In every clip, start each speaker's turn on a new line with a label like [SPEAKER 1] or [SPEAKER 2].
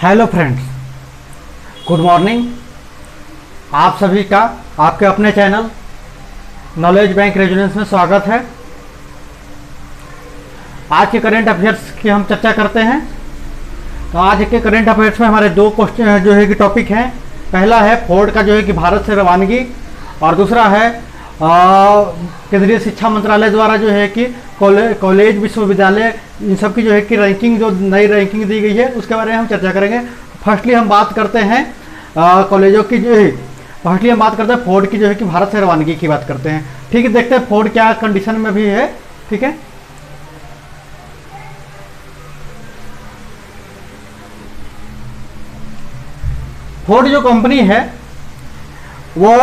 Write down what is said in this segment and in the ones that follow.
[SPEAKER 1] Hello friends, good morning. आप सभी का आपके अपने चैनल नॉलेज बैंक रेजोनेंस में स्वागत है। आज के करंट अफेयर्स की हम चर्चा करते हैं। तो आज के करंट अफेयर्स में हमारे दो क्वेश्चन जो है कि टॉपिक हैं। पहला है फोर्ड का जो है कि भारत से रवानगी, और दूसरा है केंद्रीय शिक्षा मंत्रालय द्वारा जो है कि कॉलेज विश्वविद्यालय इन सब की जो है कि रैंकिंग, जो नई रैंकिंग दी गई है उसके बारे में हम चर्चा करेंगे। फर्स्टली हम बात करते हैं कॉलेजों की जो है, फर्स्टली हम बात करते हैं फोर्ड की जो है कि भारत से रवानगी की बात करते हैं। ठीक है, देखते हैं फोर्ड क्या कंडीशन में भी है। ठीक है, फोर्ड जो कंपनी है वो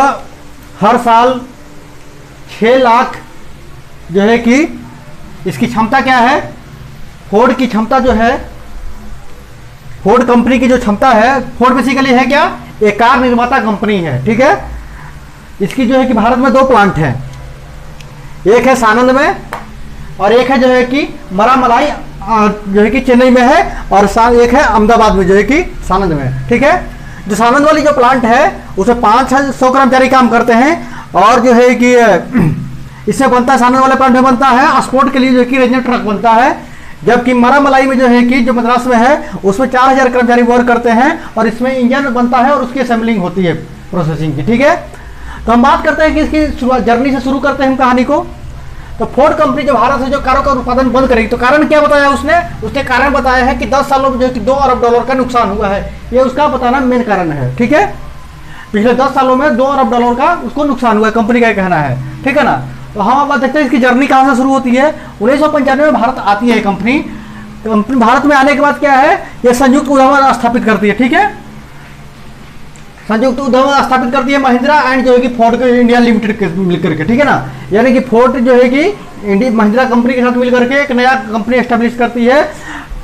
[SPEAKER 1] हर साल 6 लाख जो है कि इसकी क्षमता क्या है, फोर्ड की क्षमता जो है, फोर्ड कंपनी की जो क्षमता है, फोर्ड बेसिकली है क्या, एक कार निर्माता कंपनी है। ठीक है, इसकी जो है कि भारत में 2 प्लांट हैं, एक है सानंद में और एक है जो है कि मरामलाई जो है कि चेन्नई में है, और एक है अहमदाबाद में जो है कि सानंद में। ठीक है, जो सानंद वाली जो प्लांट है उसमें 500 कर्मचारी काम करते हैं, और जो है कि इससे बनता है, सामने वाले प्लांट में बनता है स्पोर्ट के लिए जो कि रेंजर ट्रक बनता है। जबकि मरामलाई में जो है कि जो मद्रास में है उसमें 4000 कर्मचारी वर्क करते हैं, और इसमें इंजन बनता है और उसकी असेंबलिंग होती है, प्रोसेसिंग की। ठीक है, तो हम बात करते हैं कि इसकी शुरुआत जर्नी से शुरू करते हैं हम कहानी को। तो फोर्ड कंपनी जो भारत से जो कारों का उत्पादन बंद करेगी, तो कारण क्या बताया उसने कारण बताया है कि 10 सालों में जो कि $2 अरब का नुकसान हुआ है। ये उसका बताना मेन कारण है। ठीक है, पिछले 10 सालों में $2 अरब का उसको नुकसान हुआ है, कंपनी का कहना है। ठीक है ना, तो हम अब देखते हैं इसकी जर्नी कहाँ से शुरू होती है। 1995 में भारत आती है कंपनी। भारत में आने के बाद क्या है, ये संयुक्त उद्यम स्थापित करती है। ठीक है, संयुक्त उद्यम स्थापित करती है महिंद्रा एंड जो है कि फोर्ड के इंडिया लिमिटेड मिलकर के। ठीक है ना, यानी कि फोर्ड जो है कि महिंद्रा कंपनी के साथ मिलकर के एक नया कंपनी एस्टेब्लिश करती है।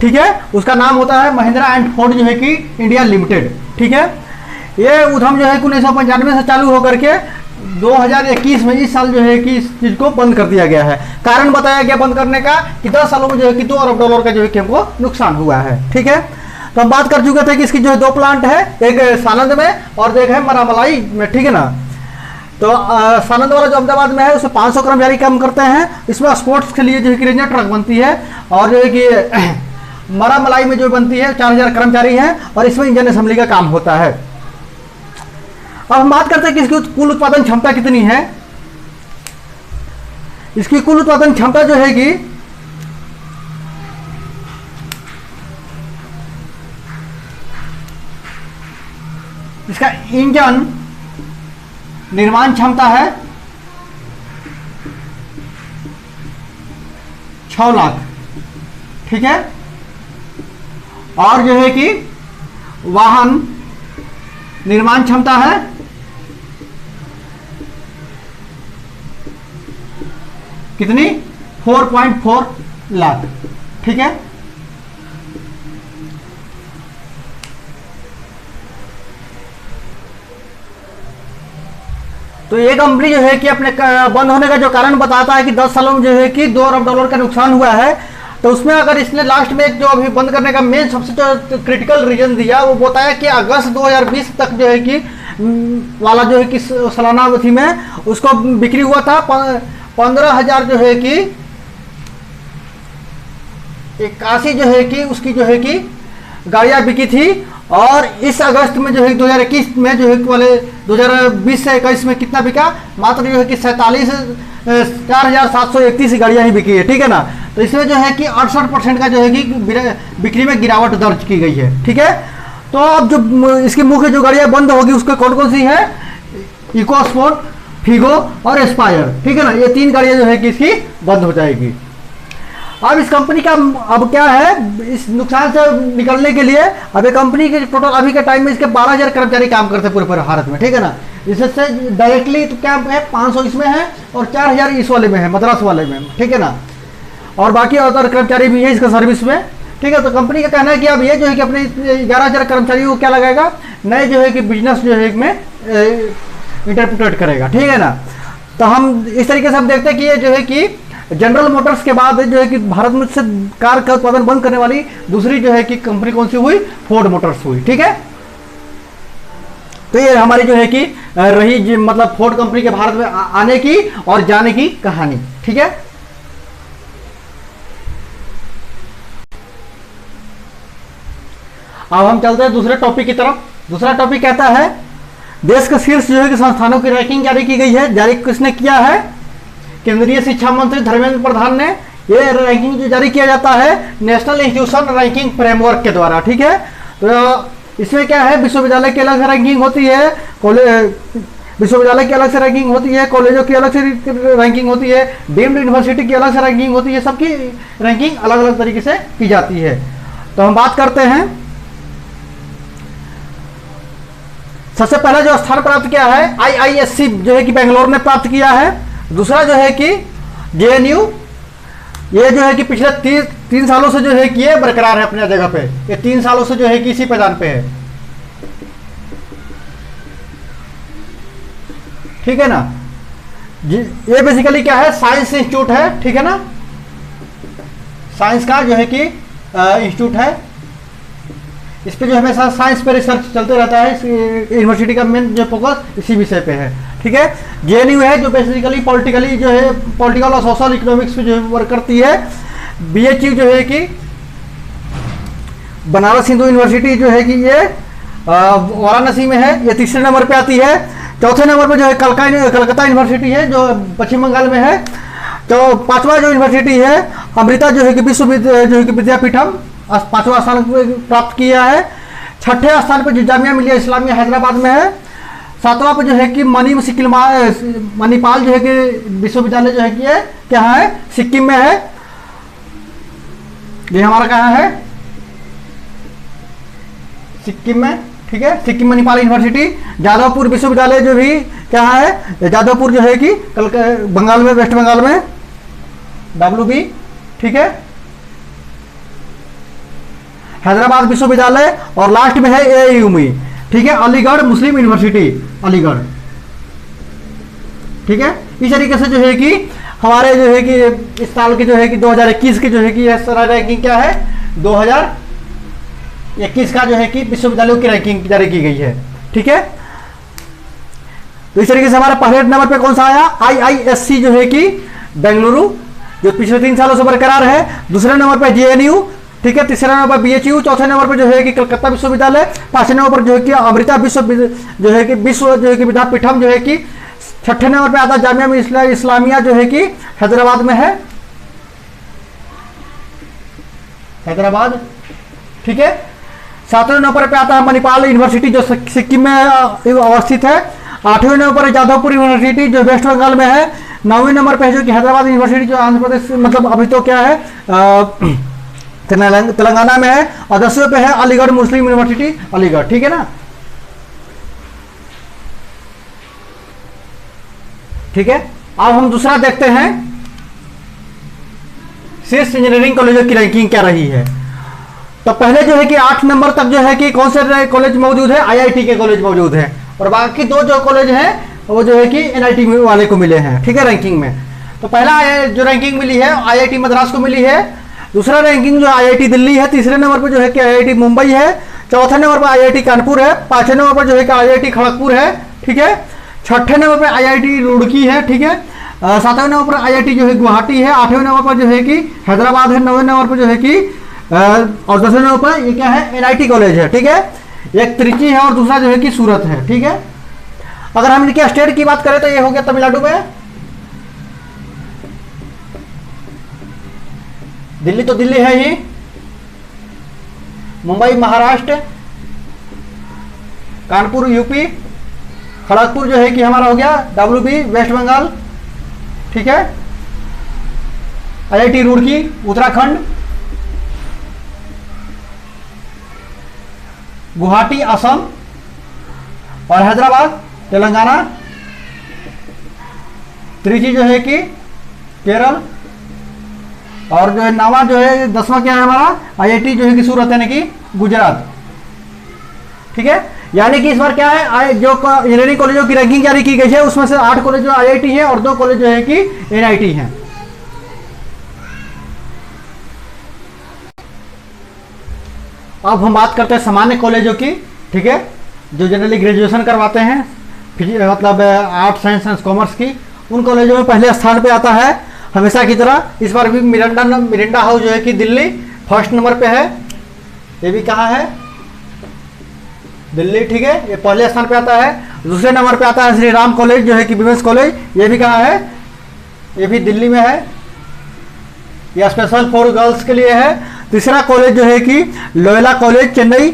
[SPEAKER 1] ठीक है, उसका नाम होता है महिंद्रा एंड फोर्ड जो है कि इंडिया लिमिटेड। ठीक है, ये उद्यम जो है 1995 से चालू होकर के 2021 में, इस साल जो है कि इस चीज को बंद कर दिया गया है। कारण बताया गया बंद करने का कि 10 सालों में जो है कि $2 अरब का जो है कि हमको नुकसान हुआ है। ठीक है, तो हम बात कर चुके थे कि इसकी जो है 2 प्लांट है, एक सानंद में और एक है मरामलाई में। ठीक है ना, तो सानंद वाला जो अहमदाबाद में है उसमें 500 कर्मचारी काम करते हैं। इसमें स्पोर्ट्स के लिए जो है कि रेंजर ट्रक बनती है, और जो है कि मरामलाई में जो बनती है 4000 कर्मचारी हैं, और इसमें इंजन असेंबली का काम होता है। अब हम बात करते हैं कि इसकी कुल उत्पादन क्षमता कितनी है। इसकी कुल उत्पादन क्षमता जो है कि इसका इंजन निर्माण क्षमता है 6 लाख। ठीक है, और जो है कि वाहन निर्माण क्षमता है कितनी, 4.4 लाख। ठीक है, तो ये कंपनी जो है कि अपने बंद होने का जो कारण बताता है कि 10 सालों में जो है कि $2 अरब का नुकसान हुआ है। तो उसमें अगर इसने लास्ट में जो अभी बंद करने का मेन सबसे जो क्रिटिकल रीजन दिया वो बताया कि अगस्त 2020 तक जो है कि वाला जो है कि सालाना अवधि में उसको बिक्री हुआ था 15,000 जो है कि 81 जो है कि उसकी जो है कि गाड़ियाँ बिकी थी। और इस अगस्त में जो है 2021 में जो है वाले 2020 से 21 में कितना बिका, मात्र जो है कि 4731 गाड़ियाँ ही बिकी है। ठीक है ना, तो इसमें जो है कि 68% का जो है कि बिक्री में गिरावट दर्ज की गई है। ठीक है, तो अब जो इसकी मुख्य जो गाड़ियाँ बंद होगी उसके कौन कौन सी है, इको स्पोर्ट, फिगो और एस्पायर। ठीक है ना, ये 3 गाड़ियाँ जो है कि इसकी बंद हो जाएगी। अब इस कंपनी का अब क्या है, इस नुकसान से निकलने के लिए अब ये कंपनी के टोटल अभी के टाइम में इसके 12,000 कर्मचारी काम करते हैं पूरे भारत में। ठीक है ना, इससे डायरेक्टली तो क्या है 500 इसमें है और 4000 इस वाले में है, मद्रास वाले में। ठीक है ना, और बाकी अदर कर्मचारी भी है इसका सर्विस में। ठीक है, तो कंपनी का कहना है कि अब ये जो है कि अपने 11,000 कर्मचारियों को क्या लगाएगा, नए जो है कि बिजनेस जो है में इंटरप्रेट करेगा। ठीक है ना, तो हम इस तरीके से हम देखते हैं कि ये जो है कि जनरल मोटर्स के बाद जो है कि भारत में से कार का उत्पादन बंद करने वाली दूसरी जो है कि कंपनी कौन सी हुई, फोर्ड मोटर्स हुई। ठीक है, तो ये हमारी जो है कि रही मतलब फोर्ड कंपनी के भारत में आने की और जाने की कहानी। ठीक है, अब हम चलते हैं दूसरे टॉपिक की तरफ। दूसरा टॉपिक कहता है देश के शीर्ष जो है कि संस्थानों की रैंकिंग जारी की गई है। जारी किसने किया है? केंद्रीय शिक्षा मंत्री धर्मेंद्र प्रधान ने। ये रैंकिंग जो जारी किया जाता है नेशनल इंस्टीट्यूशन रैंकिंग फ्रेमवर्क के द्वारा। ठीक है, तो इसमें क्या है, विश्वविद्यालय की अलग से रैंकिंग होती है, विश्वविद्यालय की अलग से रैंकिंग होती है, कॉलेजों की अलग से रैंकिंग होती है, डीम्ड यूनिवर्सिटी की अलग से रैंकिंग होती है, सबकी रैंकिंग अलग अलग तरीके से की जाती है। तो हम बात करते हैं, सबसे पहला जो स्थान प्राप्त किया है IISc जो है कि बेंगलोर ने प्राप्त किया है। दूसरा जो है कि JNU, ये जो है कि पिछले 3 सालों से जो है कि ये बरकरार है अपने जगह पे, ये 3 सालों से जो है कि इसी पैदान पे है। ठीक है ना, ये बेसिकली क्या है, साइंस इंस्टीट्यूट है। ठीक है ना, साइंस का जो है कि इंस्टीट्यूट है, इस पे जो हमेशा साइंस पे रिसर्च चलते रहता है। इस यूनिवर्सिटी का मेन जो फोकस इसी विषय पे है। ठीक है, JNU है जो बेसिकली पॉलिटिकली जो है पॉलिटिकल और सोशल इकोनॉमिक्स पे जो है वर्क करती है। BHU जो है कि बनारस हिंदू यूनिवर्सिटी जो है कि ये वाराणसी में है, ये तीसरे नंबर पे आती है। चौथे नंबर पे जो है कलकत्ता यूनिवर्सिटी है जो पश्चिम बंगाल में है। तो पांचवा जो यूनिवर्सिटी है अमृता जो है कि विद्यापीठम 5वां स्थान प्राप्त किया है। छठे स्थान पर जो जामिया मिलिया इस्लामिया हैदराबाद में है। 7वां पर जो है कि मणिपाल जो है कि विश्वविद्यालय जो है कि ये क्या है, सिक्किम में है। ये हमारा कहाँ है, सिक्किम में। ठीक है, सिक्किम मणिपाल यूनिवर्सिटी। जादवपुर विश्वविद्यालय जो भी क्या है, जादवपुर जो है कि बंगाल में, वेस्ट बंगाल में, WB। ठीक है, हैदराबाद विश्वविद्यालय और लास्ट में है AIUME। ठीक है, अलीगढ़ मुस्लिम यूनिवर्सिटी, अलीगढ़। ठीक है, इस तरीके से जो है कि हमारे जो है कि इस साल के जो है कि 2021 की जो है कि रैंकिंग क्या है, 2021 का जो है कि विश्वविद्यालयों की रैंकिंग जारी की गई है। ठीक है, तो इस तरीके से हमारा पहले नंबर पे कौन सा आया, IISc जो है कि बेंगलुरु जो पिछले 3 सालों से बरकरार है। दूसरे नंबर पे JNU। ठीक है, तीसरे नंबर पर BHU। चौथे नंबर पर जो है कि कलकत्ता विश्वविद्यालय। 5वें नंबर पर जो है कि अमृता विश्व जो है कि विद्यापीठम जो है कि। 6ठे नंबर पे आता है जामिया मिलिया इस्लामिया जो है कि हैदराबाद में है, हैदराबाद। ठीक है, 7वें नंबर पे आता है मणिपाल यूनिवर्सिटी जो सिक्किम में अवस्थित है। 8वें नंबर पर जादवपुर यूनिवर्सिटी जो वेस्ट बंगाल में है। 9वें नंबर पे जो कि हैदराबाद यूनिवर्सिटी जो आंध्र प्रदेश मतलब अभी तो क्या है तेलंगाना में है। और 10वें पे है अलीगढ़ मुस्लिम यूनिवर्सिटी, अलीगढ़। ठीक है ना, ठीक है। अब हम दूसरा देखते हैं, शीर्ष इंजीनियरिंग कॉलेजों की रैंकिंग क्या रही है। तो पहले जो है कि 8 नंबर तक जो है कि कौन से कॉलेज मौजूद है, IIT के कॉलेज मौजूद है। और बाकी 2 जो कॉलेज हैं वो जो है कि NIT वाले को मिले हैं। ठीक है, रैंकिंग में तो पहला जो रैंकिंग मिली है IIT मद्रास को मिली है। दूसरा रैंकिंग जो IIT दिल्ली है। तीसरे नंबर पर जो है कि IIT मुंबई है। चौथे नंबर पर IIT कानपुर है। 5वें नंबर पर जो है कि IIT खड़गपुर है। ठीक है, 6ठे नंबर पर IIT रुड़की है। ठीक है, 7वें नंबर पर IIT जो है गुवाहाटी है। 8वें नंबर पर जो है कि हैदराबाद है। 9वें नंबर पर जो है कि और 10वें नंबर पर ये क्या है, NIT कॉलेज है। ठीक है, एक त्रिची है और दूसरा जो है कि सूरत है। ठीक है, अगर हम इनके स्टेट की बात करें तो ये हो गया तमिलनाडु में, दिल्ली तो दिल्ली है ही, मुंबई महाराष्ट्र, कानपुर यूपी, खड़गपुर जो है कि हमारा हो गया WB वेस्ट बंगाल। ठीक है, IIT रुड़की उत्तराखंड, गुवाहाटी असम और हैदराबाद तेलंगाना। त्रिची जो है कि केरल और जो है 9वां जो है 10वां क्या है हमारा IIT जो है कि सूरत यानी कि गुजरात। ठीक है, यानी कि इस बार क्या है, जो इंजीनियरिंग कॉलेजों की रैंकिंग जारी की गई है उसमें से 8 कॉलेज जो IIT है और 2 कॉलेज जो है कि NIT हैं। अब हम बात करते हैं सामान्य कॉलेजों की, ठीक है, जो जनरली ग्रेजुएशन करवाते हैं मतलब आर्ट्स साइंस कॉमर्स की, उन कॉलेजों में पहले स्थान पे आता है हमेशा की तरह। इस बार भी मिरिंडा हाउस जो है कि दिल्ली फर्स्ट नंबर पे है। ये भी कहाँ है? दिल्ली, ठीक है, ये पहले स्थान पे आता है। दूसरे नंबर पे आता है श्री राम कॉलेज जो है कि विमेंस कॉलेज, ये भी कहाँ है? ये भी दिल्ली में है, यह स्पेशल फॉर गर्ल्स के लिए है। तीसरा कॉलेज जो है कि लोयला कॉलेज चेन्नई,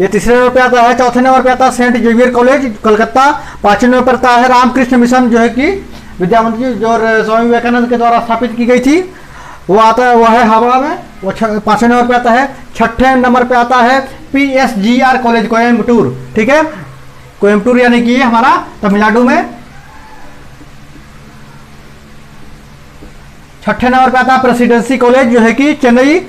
[SPEAKER 1] ये तीसरे नंबर पे आता है। चौथे नंबर पे आता है सेंट जेवियर कॉलेज कलकत्ता। पांचवें नंबर पर आता है रामकृष्ण मिशन जो है कि विद्या मंदिर जो स्वामी विवेकानंद के द्वारा स्थापित की गई थी, वो आता है, वो है हावड़ा में, वो पांचवें नंबर पे आता है। छठे नंबर पे आता है PSGR कॉलेज कोयम्बटूर, ठीक है, कोयम्बटूर यानी कि हमारा तमिलनाडु में। छठे नंबर पे आता है प्रेसिडेंसी कॉलेज जो है कि चेन्नई।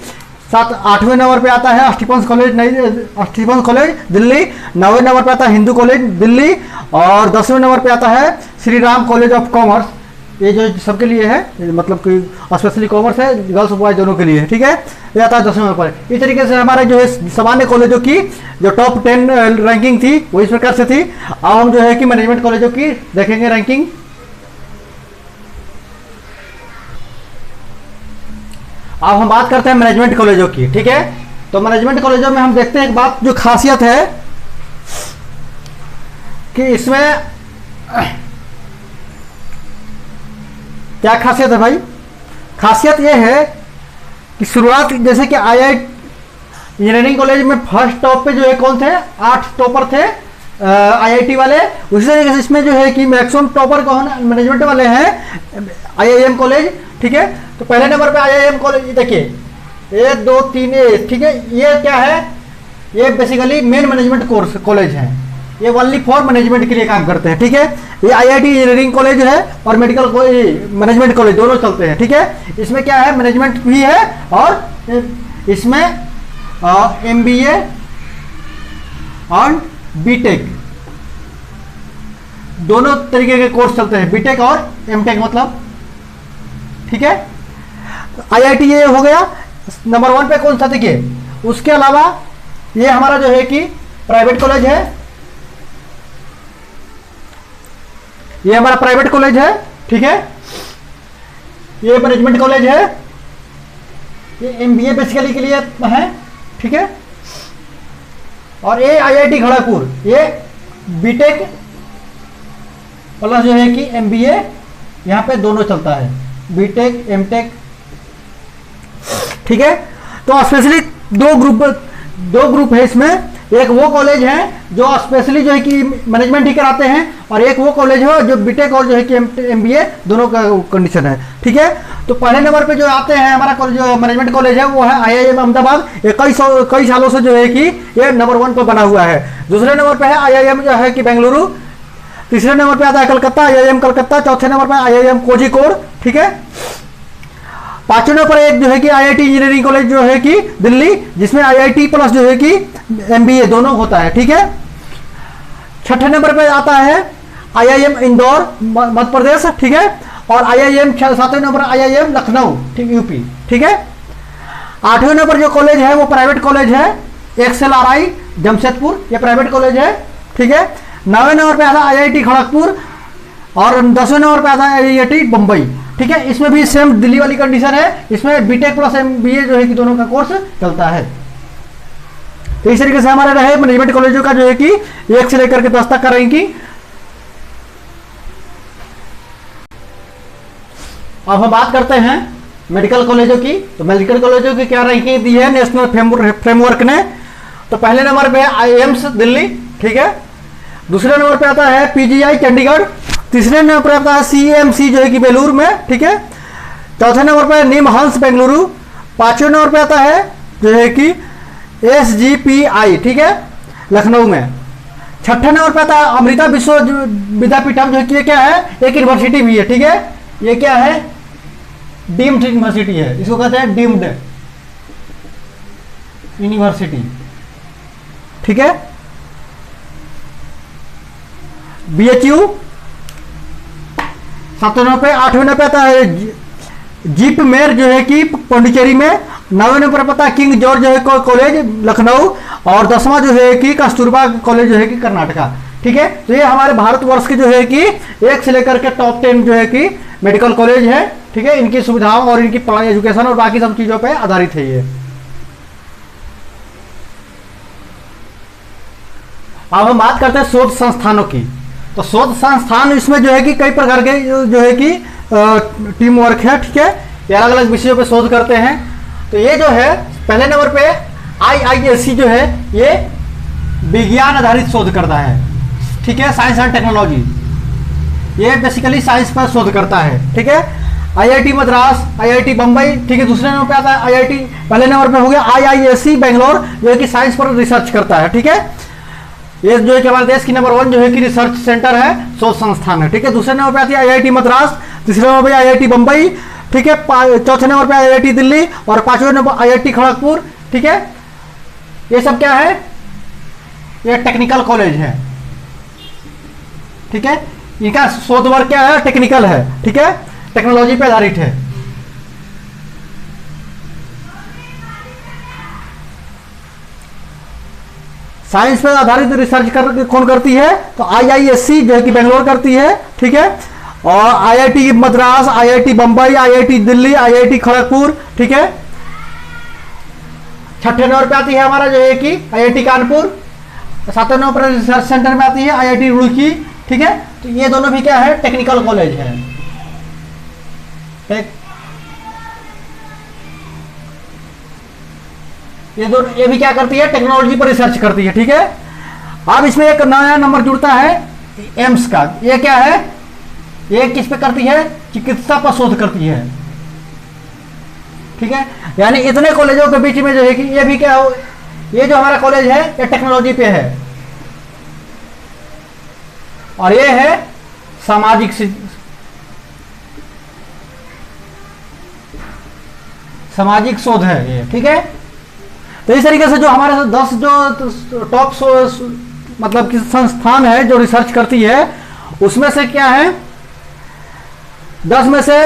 [SPEAKER 1] आठवें नंबर पे आता है स्टीफेंस कॉलेज दिल्ली। 9वें नंबर पे आता है हिंदू कॉलेज दिल्ली। और 10वें नंबर पे आता है Shri Ram college of commerce, ये जो सबके लिए है, मतलब कि स्पेशली कॉमर्स है, गर्ल्स बॉयज दोनों के लिए, ठीक है, ये आता है 10वें नंबर पर। इस तरीके से हमारे जो है सामान्य कॉलेजों की जो टॉप 10 रैंकिंग थी वो इस प्रकार से थी। अब हम जो है कि मैनेजमेंट कॉलेजों की देखेंगे रैंकिंग। अब हम बात करते हैं मैनेजमेंट कॉलेजों की, ठीक है। तो मैनेजमेंट कॉलेजों में हम देखते हैं एक बात जो खासियत है कि इसमें क्या खासियत है भाई? खासियत यह है कि शुरुआत जैसे कि आई इंजीनियरिंग कॉलेज में फर्स्ट टॉप पे जो है कौन थे? 8 टॉपर थे IIT वाले। उसी तरीके से इसमें जो है कि मैक्सिमम टॉपर कौन मैनेजमेंट वाले हैं? IIM कॉलेज, ठीक है। तो पहले नंबर पे IIM कॉलेज देखिए, 1 2 3 ठीक है, ये क्या है? ये basically main management course college है, ये ओनली फॉर मैनेजमेंट के लिए काम करते हैं, ठीक है। ये IIT इंजीनियरिंग कॉलेज है और मेडिकल मैनेजमेंट कॉलेज दोनों चलते हैं, ठीक है। इसमें क्या है? मैनेजमेंट भी है और इसमें MBA और BTech दोनों तरीके के कोर्स चलते हैं, BTech और MTech मतलब, ठीक है। IIT ये हो गया नंबर 1 पे। कौन सा? देखिए, उसके अलावा ये हमारा जो है कि प्राइवेट कॉलेज है, ये हमारा प्राइवेट कॉलेज है, ठीक है। ये मैनेजमेंट कॉलेज है, ये MBA बेसिकली के लिए है, ठीक है। और ये IIT खड़गपुर, ये BTech प्लस जो है कि MBA, यहाँ पे दोनों चलता है, BTech MTech, ठीक है। तो स्पेशली दो ग्रुप है इसमें। एक वो कॉलेज है जो स्पेशली जो है कि मैनेजमेंट ही कराते हैं, और एक वो कॉलेज है जो BTech और जो है कि MBA दोनों का कंडीशन है, ठीक है। तो पहले नंबर पे जो आते हैं हमारा कॉलेज, जो मैनेजमेंट कॉलेज है, वो है IIM अहमदाबाद। ये कई सालों से जो है कि ये नंबर 1 पर बना हुआ है। दूसरे नंबर पे है IIM जो है कि बेंगलुरु। तीसरे नंबर पे आता है कलकत्ता, IIM कलकत्ता। चौथे नंबर पे IIM कोझिकोड, ठीक है। पांचवें नंबर पर एक जो है कि IIT इंजीनियरिंग कॉलेज जो है कि दिल्ली, जिसमें IIT प्लस जो है कि MBA दोनों होता है, ठीक है। छठे नंबर पे आता है IIM इंदौर मध्य प्रदेश, ठीक है। और IIM 7वें नंबर IIM लखनऊ, ठीक, UP, ठीक है। 8वें नंबर जो कॉलेज है वो प्राइवेट कॉलेज है, XLRI जमशेदपुर, ये प्राइवेट कॉलेज है, ठीक है। 9वें नंबर पे आता है IIT खड़गपुर और 10वें नंबर पे आता है IIT बम्बई, ठीक है। इसमें भी सेम दिल्ली वाली कंडीशन है, इसमें BTech प्लस MBA जो है कि दोनों का कोर्स चलता है। तो इस तरीके से हमारे रहे मैनेजमेंट कॉलेजों का जो है कि 1 से लेकर के 10 तक का रैंकिंग। अब हम बात करते हैं मेडिकल कॉलेजों की। तो मेडिकल कॉलेजों की क्या रैंकिंग दी है नेशनल फ्रेमवर्क ने? तो पहले नंबर पे है IIMS दिल्ली, ठीक है। दूसरे नंबर पे आता है PGI चंडीगढ़। तीसरे नंबर पर आता है CMC जो है कि बेलूर में, ठीक है। चौथे नंबर पर निमहंस बेंगलुरु। पांचवें नंबर पे आता है जो है कि SGPI, ठीक है, लखनऊ में। छठे नंबर पे आता है अमृता विश्व विद्यापीठम जो कि क्या है? एक यूनिवर्सिटी भी है, ठीक है। ये क्या है? डीम्ड यूनिवर्सिटी है, इसको कहते हैं डीम्ड यूनिवर्सिटी, ठीक है। BHU 7वें नंबर पे। 8वें नंबर पे आता है जीप मेर जो है कि पौंडीचेरी में। 9वें नंबर पर आता है किंग जॉर्ज जो है कॉलेज लखनऊ, और 10वां जो है कि कस्तूरबा कॉलेज जो है कि कर्नाटका। ठीक है, तो ये हमारे भारतवर्ष के जो है कि 1 से लेकर के टॉप 10 जो है कि मेडिकल कॉलेज है। ठीक है, इनकी सुविधाओं और इनकी पढ़ाई, एजुकेशन और बाकी सब चीजों पर आधारित है ये। अब हम बात करते हैं शोध संस्थानों की। तो शोध संस्थान इसमें जो है कि कई प्रकार के जो है कि टीम वर्क है। ठीक है, ये अलग अलग विषयों पे शोध करते हैं। तो ये जो है पहले नंबर पे IISc जो है ये विज्ञान आधारित शोध करता है। ठीक है, साइंस एंड टेक्नोलॉजी, ये बेसिकली साइंस पर शोध करता है। ठीक है, IIT मद्रास, IIT बम्बई। ठीक है, दूसरे नंबर पे आता है IIT, पहले नंबर पे हो गया IISc बेंगलोर जो है कि साइंस पर रिसर्च करता है। ठीक है, ये जो है कि हमारे देश की नंबर 1 जो है कि रिसर्च सेंटर है, शोध संस्थान है। ठीक है, दूसरे नंबर पे आती है IIT मद्रास, तीसरे नंबर पे IIT बम्बई। ठीक है, चौथे नंबर पे IIT दिल्ली, और 5वें नंबर IIT खड़गपुर। ठीक है, ये सब क्या है, ये टेक्निकल कॉलेज है। ठीक है, इनका शोध वर्ग क्या है, टेक्निकल है। ठीक है, टेक्नोलॉजी पे आधारित है। साइंस पर आधारित रिसर्च कौन करती है, तो IISc जो है कि बेंगलोर करती है। ठीक है, और IIT Madras, IIT Bombay, IIT Delhi, IIT Kharagpur. ठीक है, छठे नंबर पे आती है हमारा जो है कि IIT कानपुर, 7वें नंबर पर रिसर्च सेंटर में आती है IIT रुड़की। ठीक है, तो ये दोनों भी क्या है, टेक्निकल कॉलेज है। ये भी क्या करती है, टेक्नोलॉजी पर रिसर्च करती है। ठीक है, अब इसमें एक नया नंबर जुड़ता है एम्स का। ये क्या है, ये किस पे करती है, चिकित्सा पर शोध करती है। ठीक है, यानी इतने कॉलेजों के बीच में जो है कि ये भी क्या हो, ये जो हमारा कॉलेज है ये टेक्नोलॉजी पे है, और ये है सामाजिक शोध है ये। ठीक है, तो इस तरीके से जो हमारे 10 जो टॉप मतलब कि संस्थान है जो रिसर्च करती है, उसमें से क्या है, 10 में से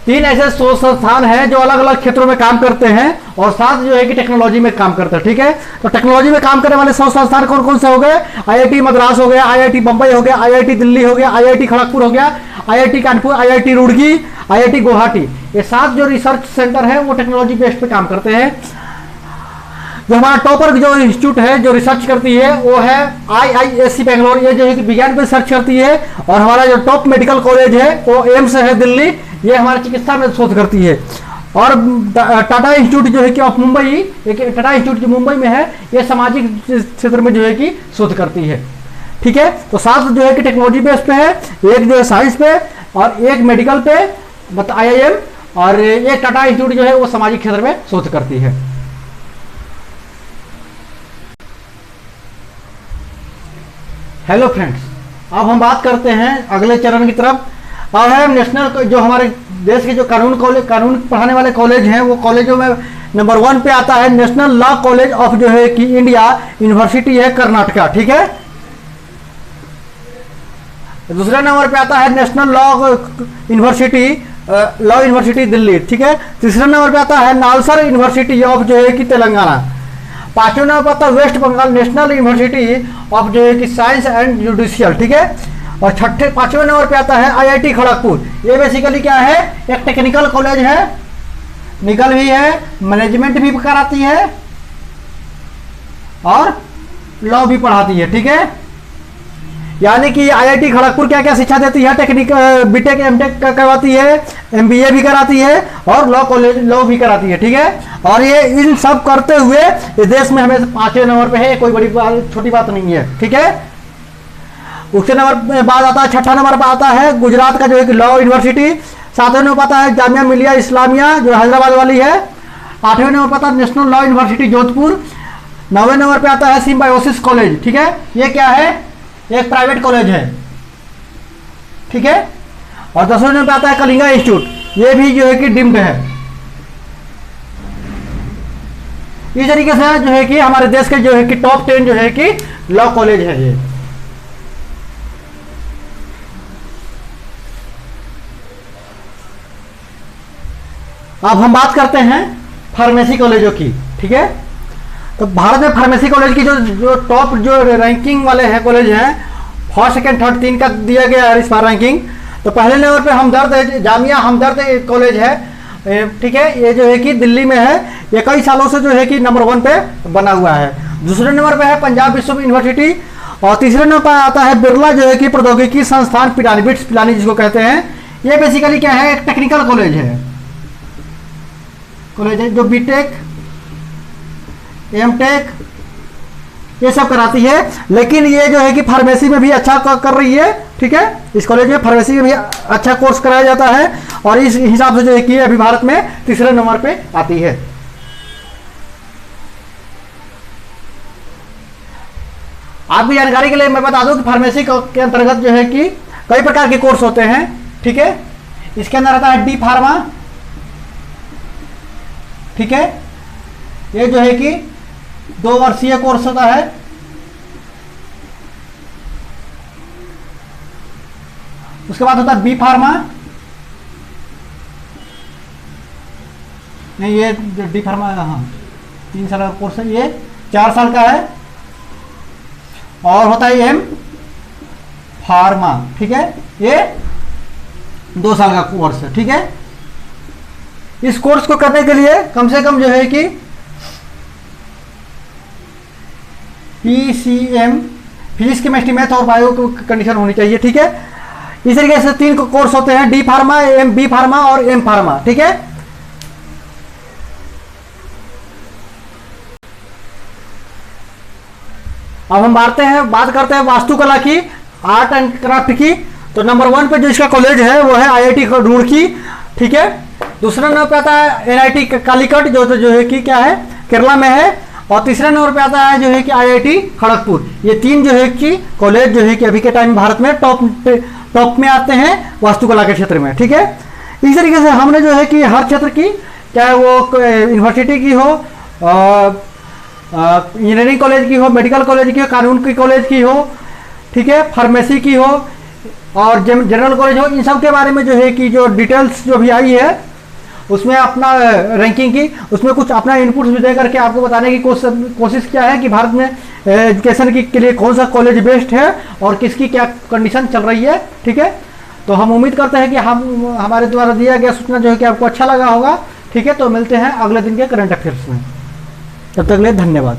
[SPEAKER 1] 3 ऐसे शोध संस्थान हैं जो अलग अलग क्षेत्रों में काम करते हैं, और 7 जो है कि टेक्नोलॉजी में काम करते हैं। ठीक है, तो टेक्नोलॉजी में काम करने वाले शोध संस्थान कौन कौन से हो गए, IIT मद्रास हो गया, IIT बम्बई हो गया, IIT दिल्ली हो गया, IIT खड़गपुर हो गया, IIT Kanpur, IIT Roorkee, IIT Guwahati. ये 7 जो रिसर्च सेंटर है वो टेक्नोलॉजी बेस्ड पे काम करते हैं। जो हमारा टॉपर जो इंस्टीट्यूट है जो रिसर्च करती है वो है IISc बेंगलोर, ये जो है कि विज्ञान पर रिसर्च करती है। और हमारा जो टॉप मेडिकल कॉलेज है वो एम्स है दिल्ली, ये हमारी चिकित्सा में शोध करती है। और टाटा इंस्टीट्यूट जो है कि ऑफ मुंबई, टाटा इंस्टीट्यूट जो मुंबई में है, ये सामाजिक क्षेत्र में जो है कि शोध करती है। ठीक है, तो 7 जो है कि टेक्नोलॉजी बेस पे है, एक जो है साइंस पे, और एक मेडिकल पे मतलब IIM, और एक टाटा इंस्टीट्यूट जो है वो सामाजिक क्षेत्र में शोध करती है। हेलो फ्रेंड्स, अब हम बात करते हैं अगले चरण की तरफ। अब है नेशनल, जो हमारे देश के जो कानून पढ़ाने वाले कॉलेज हैं, वो कॉलेजों में नंबर 1 पे आता है नेशनल लॉ कॉलेज ऑफ जो है कि इंडिया यूनिवर्सिटी है कर्नाटका। ठीक है, दूसरे नंबर पे आता है नेशनल लॉ यूनिवर्सिटी दिल्ली। ठीक है, तीसरे नंबर पे आता है नालसर यूनिवर्सिटी ऑफ जो है कि तेलंगाना। 5वें नंबर पर आता है West Bengal National University of जो है कि साइंस एंड जुडिशियल। ठीक है, और 5वें नंबर पे आता है IIT खड़गपुर। ये बेसिकली क्या है, एक टेक्निकल कॉलेज है, निकल भी है, मैनेजमेंट भी कराती है और लॉ भी पढ़ाती है। ठीक है, यानी कि IIT खड़गपुर क्या क्या शिक्षा देती है, टेक्निकल बीटेक एमटेक करवाती है, MBA भी कराती है, और लॉ भी कराती है। ठीक है, और ये इन सब करते हुए ये देश में हमें 5वें नंबर पे है, कोई बड़ी बात छोटी बात नहीं है। ठीक है, उसके नंबर बाद आता है 6ठा नंबर पर आता है गुजरात का जो है कि लॉ यूनिवर्सिटी। 7वें नंबर पर आता है जामिया मिलिया इस्लामिया जो हैदराबाद वाली है। 8वें नंबर पर आता है नेशनल लॉ यूनिवर्सिटी जोधपुर। 9वें नंबर पर आता है सिम्बायोसिस कॉलेज। ठीक है, ये क्या है, एक प्राइवेट कॉलेज है। ठीक है, और 10वें नंबर पर आता है कलिंगा इंस्टीट्यूट, ये भी जो है कि डीम्ड है। इस तरीके से जो है कि हमारे देश के जो है कि टॉप 10 जो है कि लॉ कॉलेज है ये। अब हम बात करते हैं फार्मेसी कॉलेजों की, ठीक है। तो भारत में फार्मेसी कॉलेज की जो टॉप जो रैंकिंग वाले हैं कॉलेज हैं, फर्स्ट सेकंड थर्ड 3 का दिया गया है इस बार रैंकिंग। तो पहले नंबर पे हमदर्द, जामिया हमदर्द कॉलेज है, ठीक है, ये जो है कि दिल्ली में है, ये कई सालों से जो है कि नंबर 1 पे बना हुआ है। दूसरे नंबर पे है पंजाब विश्व यूनिवर्सिटी, और तीसरे नंबर पर आता है बिरला जो है कि प्रौद्योगिकी संस्थान पिलानी, बिट्स पिलानी जिसको कहते हैं। ये बेसिकली क्या है, एक टेक्निकल कॉलेज है, जो बीटेक एमटेक ये सब कराती है, लेकिन ये जो है कि फार्मेसी में भी अच्छा कर रही है, ठीक है। इस कॉलेज में फार्मेसी में भी अच्छा कोर्स कराया जाता है, और इस हिसाब से जो है कि अभी भारत में तीसरे नंबर पे आती है। आपकी जानकारी के लिए मैं बता दूं कि फार्मेसी के अंतर्गत जो है कि कई प्रकार के कोर्स होते हैं, ठीक है। इसके अंदर आता है डी फार्मा, ठीक है, ये जो है कि 2 वर्षीय कोर्स होता है। उसके बाद होता है बी फार्मा, नहीं ये डी फार्मा, हाँ 3 साल का कोर्स है, ये 4 साल का है। और होता है एम फार्मा, ठीक है, ये 2 साल का कोर्स है, ठीक है। इस कोर्स को करने के लिए कम से कम जो है कि PCM फिजिक्स केमिस्ट्री मैथ और बायो कंडीशन होनी चाहिए, ठीक है। इस तरीके से 3 कोर्स होते हैं, D pharma, M B pharma और एम फार्मा, ठीक है। अब हम बात करते हैं वास्तुकला की, आर्ट एंड क्राफ्ट की। तो नंबर 1 पे जो इसका कॉलेज है वो है IIT रुड़की, ठीक है। दूसरा नंबर पे आता है NIT कालीकट जो है कि क्या है, केरला में है। और तीसरा नंबर पे आता है जो है कि IIT खड़गपुर। ये 3 जो है कि कॉलेज जो है कि अभी के टाइम भारत में टॉप में आते हैं वास्तुकला के क्षेत्र में, ठीक है। इस तरीके से हमने जो है कि हर क्षेत्र की, चाहे वो यूनिवर्सिटी की हो, इंजीनियरिंग कॉलेज की हो, मेडिकल कॉलेज की हो, कानून की कॉलेज की हो, ठीक है, फार्मेसी की हो और जनरल कॉलेज हो, इन सब के बारे में जो है कि जो डिटेल्स जो भी आई है उसमें अपना रैंकिंग की, उसमें कुछ अपना इनपुट भी दे करके आपको बताने की कोशिश किया है कि भारत में एजुकेशन के लिए कौन सा कॉलेज बेस्ट है और किसकी क्या कंडीशन चल रही है, ठीक है। तो हम उम्मीद करते हैं कि हमारे द्वारा दिया गया सूचना जो है कि आपको अच्छा लगा होगा, ठीक है। तो मिलते हैं अगले दिन के करंट अफेयर्स में, तब तक के लिए धन्यवाद।